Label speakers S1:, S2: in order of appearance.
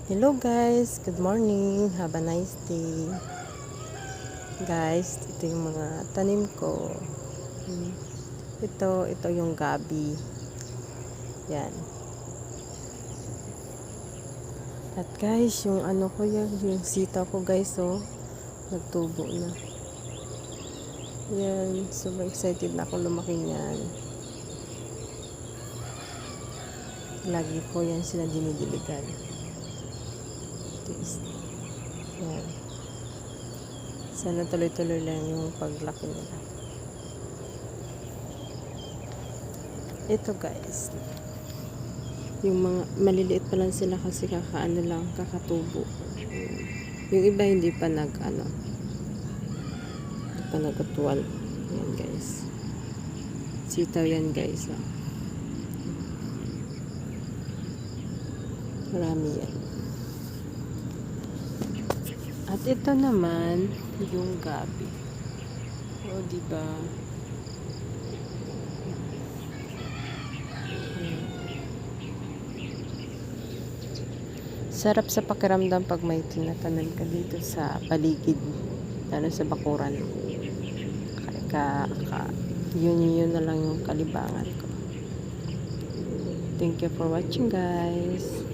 S1: Hello guys, good morning, have a nice day. Guys, ito yung mga tanim ko. Ito yung gabi. Yan. At guys, yung ano ko yung sitaw ko guys, oh, nagtubo na. Yan, super excited na ako lumaki niyan. Lagi ko yan sila dinidiligan. Yan. Sana tuloy-tuloy lang yung paglaki nila. Ito guys, yung mga maliliit pa lang sila kasi kakaano lang, kakatubo. Yung iba hindi pa hindi pa nagkatuwal. Yan guys, sitaw yan guys, oh. Marami yan. At ito naman yung gabi. O diba, sarap sa pakiramdam pag may tinatanim ka dito sa paligid, lalo sa bakuran. Yun na lang yung kalibangan ko. Thank you for watching guys.